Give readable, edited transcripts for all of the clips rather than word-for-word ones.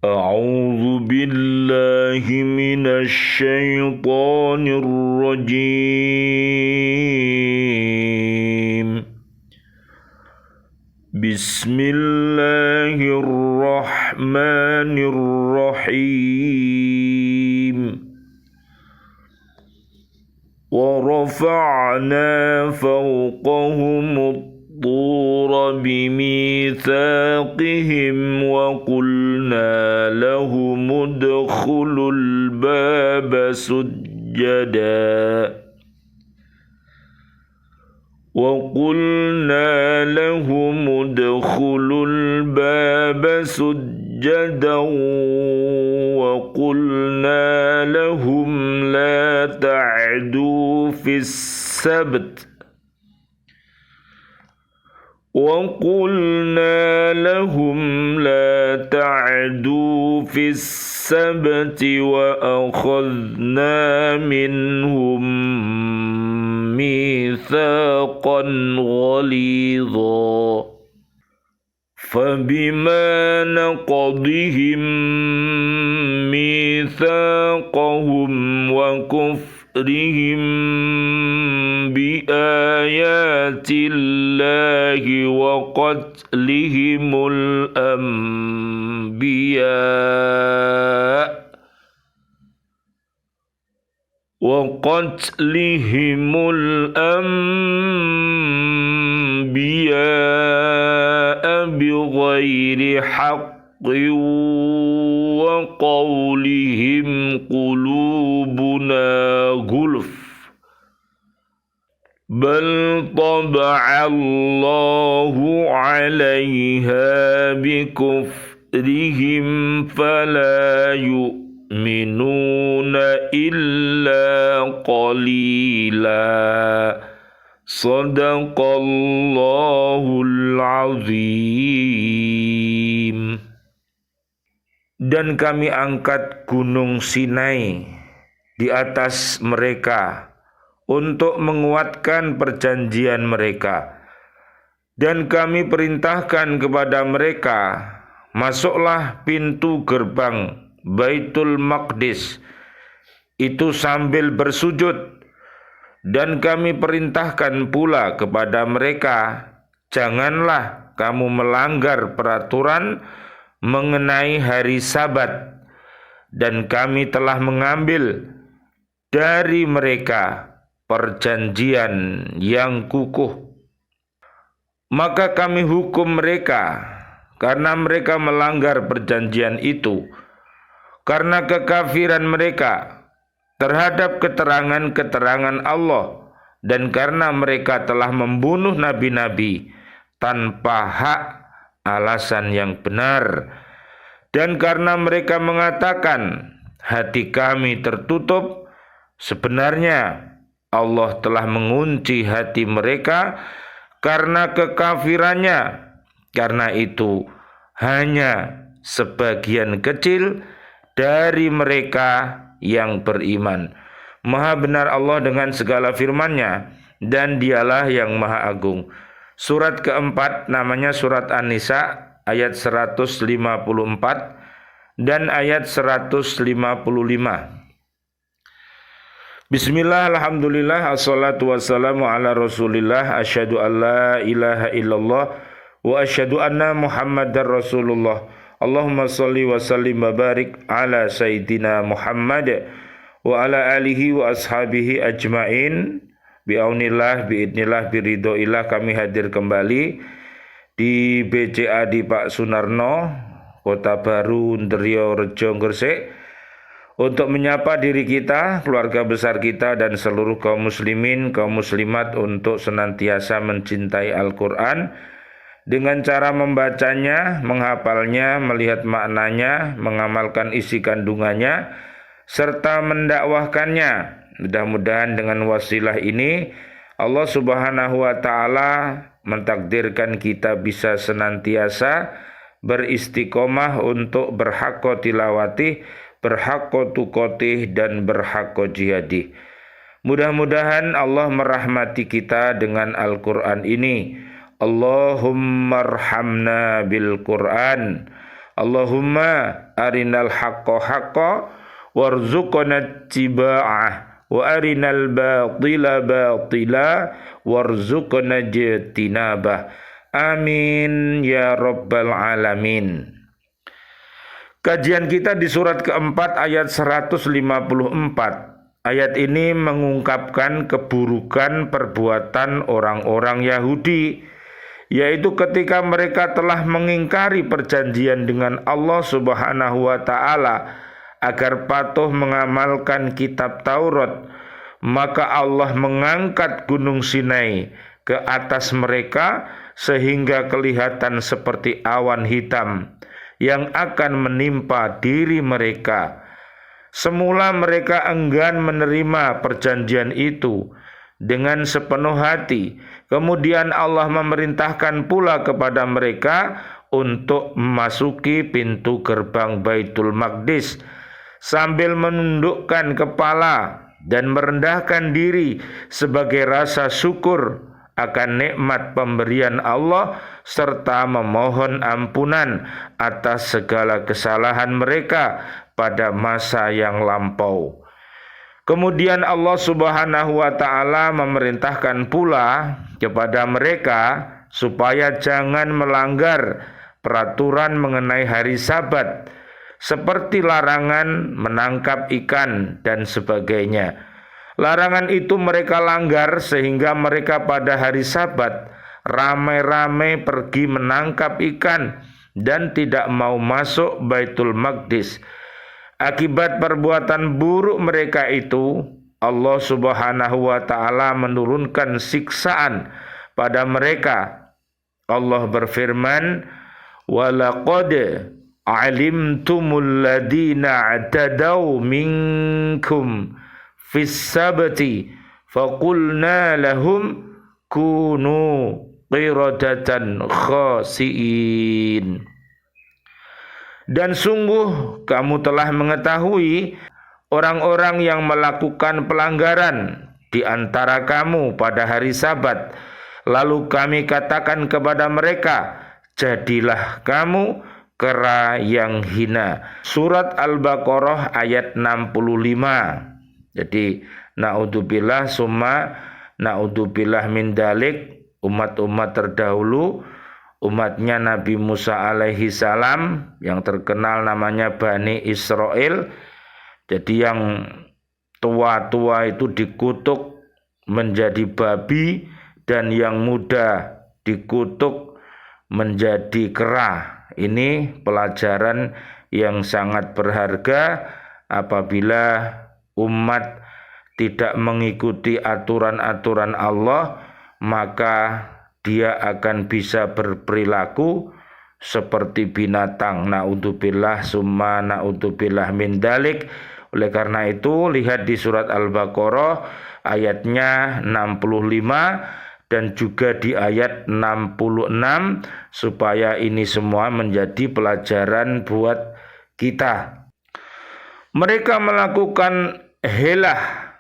أعوذ بالله من الشيطان الرجيم بسم الله الرحمن الرحيم ورفعنا فوقهم الطور بميثاقهم وقلنا لهم ادخلوا الباب سجدا وقلنا لهم لا تعدوا في السبت وأخذنا منهم ميثاقا غليظا فبما نقضهم ميثاقهم وكفرهم بآيات الله وقتلهم الأنبياء بغير حق وقولهم قلوبنا غلف بل طبع الله عليها بكفرهم فلا يؤمنون إلا قليلا Sadaqallahul azim. Dan kami angkat gunung Sinai di atas mereka untuk menguatkan perjanjian mereka. Dan kami perintahkan kepada mereka, masuklah pintu gerbang Baitul Maqdis itu sambil bersujud. Dan kami perintahkan pula kepada mereka, janganlah kamu melanggar peraturan mengenai hari Sabat. Dan kami telah mengambil dari mereka perjanjian yang kukuh. Maka kami hukum mereka karena mereka melanggar perjanjian itu, karena kekafiran mereka terhadap keterangan-keterangan Allah, dan karena mereka telah membunuh nabi-nabi tanpa hak alasan yang benar, dan karena mereka mengatakan hati kami tertutup, sebenarnya Allah telah mengunci hati mereka karena kekafirannya. Karena itu hanya sebagian kecil dari mereka yang beriman. Maha benar Allah dengan segala firman-Nya, dan Dialah yang Maha Agung. Surat keempat namanya surat An-Nisa, ayat 154 dan ayat 155. Bismillah, alhamdulillah, assalatu wassalamu ala rasulillah, asyhadu an la ilaha illallah wa asyhadu anna muhammadar rasulullah. Allahumma salli wa sallim wa barik ala Sayyidina Muhammad wa ala alihi wa ashabihi ajma'in. Bi'aunillah, bi'idnillah, biridhoillah, kami hadir kembali di BCA di Pak Sunarno, Kota Baru, Ndrio, Rejo, Gresik, untuk menyapa diri kita, keluarga besar kita, dan seluruh kaum muslimin, kaum muslimat untuk senantiasa mencintai Al-Quran dengan cara membacanya, menghafalnya, melihat maknanya, mengamalkan isi kandungannya, serta mendakwahkannya. Mudah-mudahan dengan wasilah ini Allah Subhanahu wa Ta'ala mentakdirkan kita bisa senantiasa beristiqomah untuk berhaqqa tilawati, berhaqqa tuqatih, dan berhaqqa jihadih. Mudah-mudahan Allah merahmati kita dengan Al-Quran ini. Allahumma arhamna bil Quran, Allahumma arinal haqqa haqqa warzuqna ittiba'ah wa arinal batila batila warzuqna ijtinabah. Amin ya rabbal alamin. Kajian kita di surat keempat ayat 154. Ayat ini mengungkapkan keburukan perbuatan orang-orang Yahudi, yaitu ketika mereka telah mengingkari perjanjian dengan Allah Subhanahu wa taala agar patuh mengamalkan kitab Taurat, maka Allah mengangkat gunung Sinai ke atas mereka sehingga kelihatan seperti awan hitam yang akan menimpa diri mereka. Semula mereka enggan menerima perjanjian itu dengan sepenuh hati. Kemudian Allah memerintahkan pula kepada mereka untuk memasuki pintu gerbang Baitul Maqdis sambil menundukkan kepala dan merendahkan diri sebagai rasa syukur akan nikmat pemberian Allah serta memohon ampunan atas segala kesalahan mereka pada masa yang lampau. Kemudian Allah Subhanahu wa taala memerintahkan pula kepada mereka supaya jangan melanggar peraturan mengenai hari Sabat seperti larangan menangkap ikan dan sebagainya. Larangan itu mereka langgar sehingga mereka pada hari Sabat ramai-ramai pergi menangkap ikan dan tidak mau masuk Baitul Maqdis. Akibat perbuatan buruk mereka itu, Allah Subhanahu wa taala menurunkan siksaan pada mereka. Allah berfirman, "Walaqad alimtumul ladina atadaw minkum fis sabti faqulna lahum kunu qiradatan khasiin." Dan sungguh kamu telah mengetahui orang-orang yang melakukan pelanggaran di antara kamu pada hari Sabat. Lalu kami katakan kepada mereka, jadilah kamu kera yang hina. Surat Al-Baqarah ayat 65. Jadi naudzubillah summa naudzubillah min dalik, umat-umat terdahulu, umatnya Nabi Musa alaihi salam yang terkenal namanya Bani Israel. Jadi yang tua-tua itu dikutuk menjadi babi dan yang muda dikutuk menjadi kera. Ini pelajaran yang sangat berharga apabila umat tidak mengikuti aturan-aturan Allah, maka dia akan bisa berperilaku seperti binatang. Naudzubillah summa naudzubillah min dalik. Oleh karena itu lihat di surat Al-Baqarah ayatnya 65 dan juga di ayat 66 supaya ini semua menjadi pelajaran buat kita. Mereka melakukan helah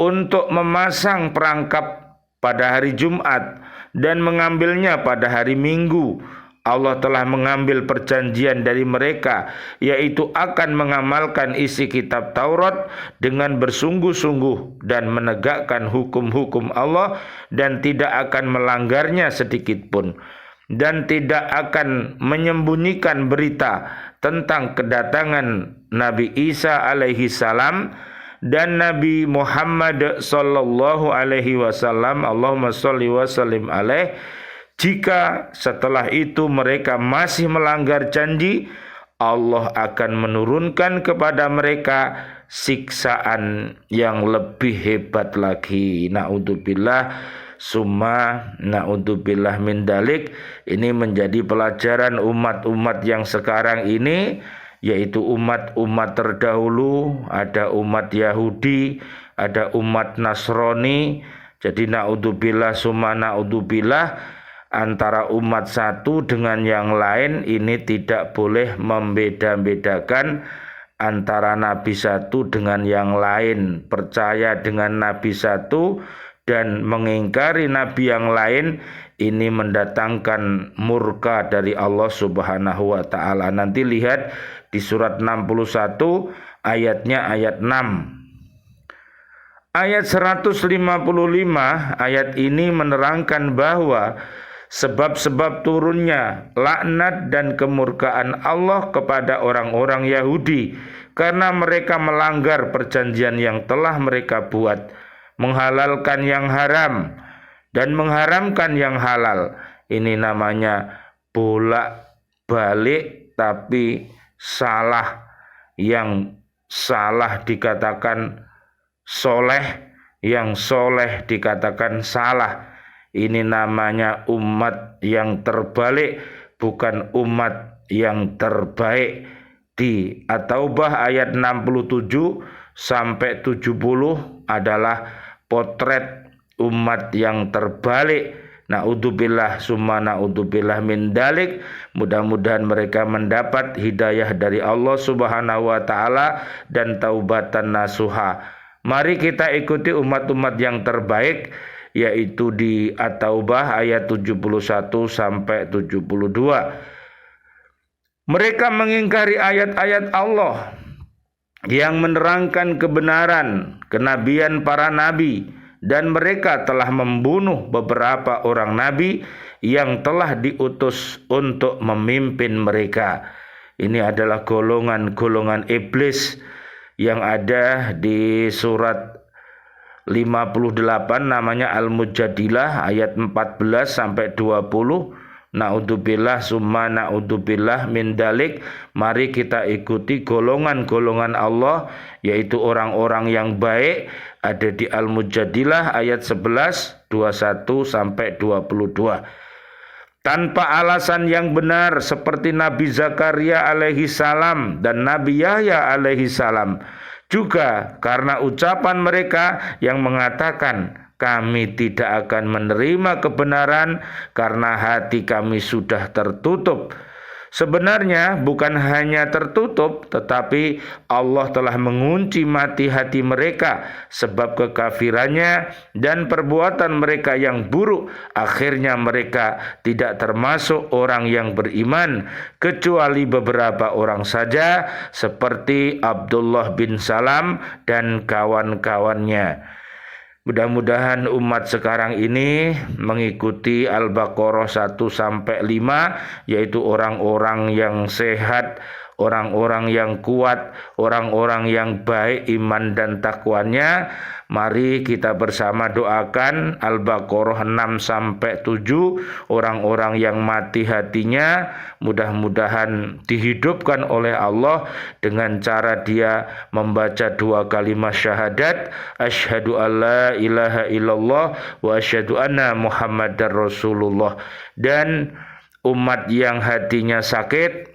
untuk memasang perangkap pada hari Jumat dan mengambilnya pada hari Minggu. Allah telah mengambil perjanjian dari mereka, yaitu akan mengamalkan isi kitab Taurat dengan bersungguh-sungguh dan menegakkan hukum-hukum Allah dan tidak akan melanggarnya sedikit pun, dan tidak akan menyembunyikan berita tentang kedatangan Nabi Isa alaihi salam dan Nabi Muhammad sallallahu alaihi wasallam. Allahumma sholli wa sallim alaih. Jika setelah itu mereka masih melanggar janji, Allah akan menurunkan kepada mereka siksaan yang lebih hebat lagi. Naudzubillah summa naudzubillah min dalik. Ini menjadi pelajaran umat-umat yang sekarang ini, yaitu umat-umat terdahulu. Ada umat Yahudi, ada umat Nasrani. Jadi naudzubillah summa naudzubillah, antara umat satu dengan yang lain ini tidak boleh membeda-bedakan antara nabi satu dengan yang lain. Percaya dengan nabi satu dan mengingkari nabi yang lain, ini mendatangkan murka dari Allah Subhanahu wa taala. Nanti lihat di surat 61 ayatnya ayat 6. Ayat 155 ayat ini menerangkan bahwa sebab-sebab turunnya laknat dan kemurkaan Allah kepada orang-orang Yahudi karena mereka melanggar perjanjian yang telah mereka buat, menghalalkan yang haram dan mengharamkan yang halal. Ini namanya bolak-balik tapi salah. Yang salah dikatakan soleh, yang soleh dikatakan salah. Ini namanya umat yang terbalik, bukan umat yang terbaik. Di At-Taubah ayat 67 sampai 70 adalah potret umat yang terbalik. Na'udzubillah summa na'udzubillah min dalik. Mudah-mudahan mereka mendapat hidayah dari Allah Subhanahu wa taala dan taubatan nasuha. Mari kita ikuti umat-umat yang terbaik, yaitu di At-Taubah ayat 71 sampai 72. Mereka mengingkari ayat-ayat Allah yang menerangkan kebenaran kenabian para nabi, dan mereka telah membunuh beberapa orang nabi yang telah diutus untuk memimpin mereka. Ini adalah golongan-golongan iblis yang ada di surat 58 namanya Al-Mujadilah ayat 14 sampai 20. Na'udzubillah summa na'udzubillah min dalik. Mari kita ikuti golongan-golongan Allah, yaitu orang-orang yang baik, ada di Al-Mujadilah ayat 11, 21 sampai 22. Tanpa alasan yang benar seperti Nabi Zakaria alaihi salam dan Nabi Yahya alaihi salam. Juga karena ucapan mereka yang mengatakan, kami tidak akan menerima kebenaran karena hati kami sudah tertutup. Sebenarnya bukan hanya tertutup, tetapi Allah telah mengunci mati hati mereka sebab kekafirannya dan perbuatan mereka yang buruk. Akhirnya mereka tidak termasuk orang yang beriman, kecuali beberapa orang saja seperti Abdullah bin Salam dan kawan-kawannya. Mudah-mudahan umat sekarang ini mengikuti Al-Baqarah 1 sampai 5, yaitu orang-orang yang sehat, orang-orang yang kuat, orang-orang yang baik iman dan takwanya. Mari kita bersama doakan Al-Baqarah 6 sampai 7, orang-orang yang mati hatinya mudah-mudahan dihidupkan oleh Allah dengan cara dia membaca 2 kalimat syahadat, asyhadu alla ilaha illallah wa asyhadu anna Muhammadar Rasulullah. Dan umat yang hatinya sakit,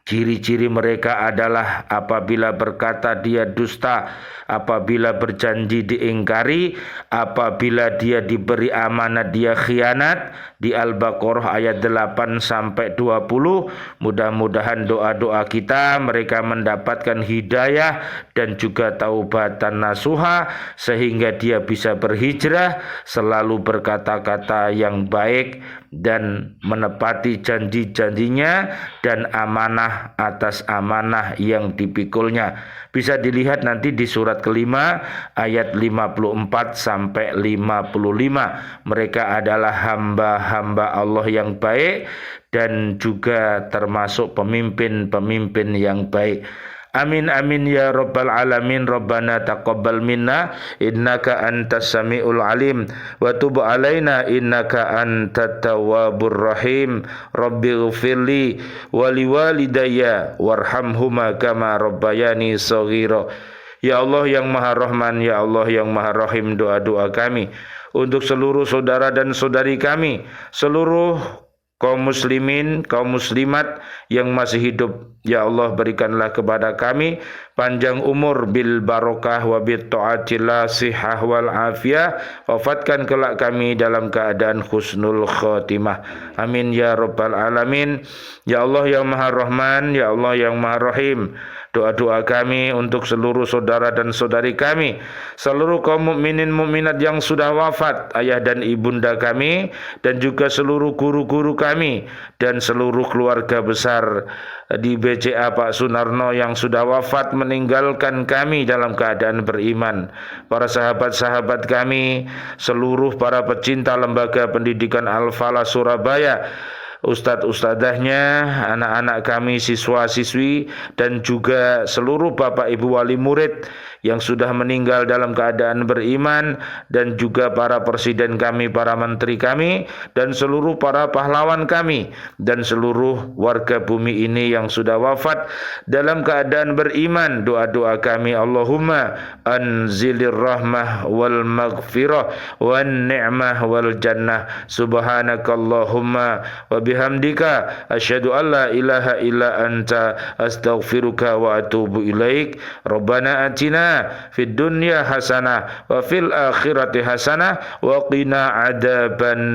ciri-ciri mereka adalah apabila berkata dia dusta, apabila berjanji diingkari, apabila dia diberi amanat dia khianat. Di Al-Baqarah ayat 8 sampai 20. Mudah-mudahan doa-doa kita mereka mendapatkan hidayah dan juga taubatan nasuha, sehingga dia bisa berhijrah, selalu berkata-kata yang baik dan menepati janji-janjinya dan amanah atas amanah yang dipikulnya. Bisa dilihat nanti di surat kelima ayat 54 sampai 55. Mereka adalah hamba-hamba Allah yang baik dan juga termasuk pemimpin-pemimpin yang baik. Amin amin ya rabbal alamin. Rabbana taqabbal minna innaka antas samiul alim wa tub alaina innaka antat tawwabur rahim. Rabbighfirli wa liwalidayya warhamhuma kama rabbayani shaghira. Ya Allah yang Maha Rahman, ya Allah yang Maha Rahim, doa-doa kami untuk seluruh saudara dan saudari kami, seluruh kaum muslimin, kaum muslimat yang masih hidup. Ya Allah, berikanlah kepada kami panjang umur bil barokah wa bit ta'atillah sihah wal afiyah. Wafatkan kelak kami dalam keadaan husnul khotimah. Amin ya rabbal alamin. Ya Allah yang Maha Rahman, ya Allah yang Maha Rahim, Doa-doa kami untuk seluruh saudara dan saudari kami, seluruh kaum mukminin mukminat yang sudah wafat, ayah dan ibunda kami, dan juga seluruh guru-guru kami dan seluruh keluarga besar di BCA Pak Sunarno yang sudah wafat meninggalkan kami dalam keadaan beriman, para sahabat-sahabat kami, seluruh para pecinta lembaga pendidikan Al-Falah Surabaya, ustadz-ustadzahnya, anak-anak kami, siswa-siswi, dan juga seluruh bapak ibu wali murid yang sudah meninggal dalam keadaan beriman, dan juga para presiden kami, para menteri kami, dan seluruh para pahlawan kami, dan seluruh warga bumi ini yang sudah wafat dalam keadaan beriman. Doa-doa kami, Allahumma anzilir rahmah wal maghfirah wan ni'mah wal jannah. Subhanakallahumma wa bihamdika asyhadu an la ilaha illa anta astaghfiruka wa atubu ilaik. Rabbana atina fid dunya hasanah wa fil akhirati hasanah wa qina adzabannar.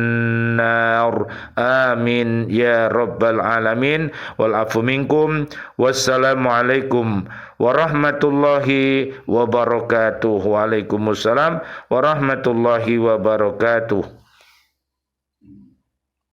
Amin ya rabbal alamin. Wal afu minkum. Wassalamu alaikum warahmatullahi wabarakatuh. Waalaikumsalam warahmatullahi wabarakatuh.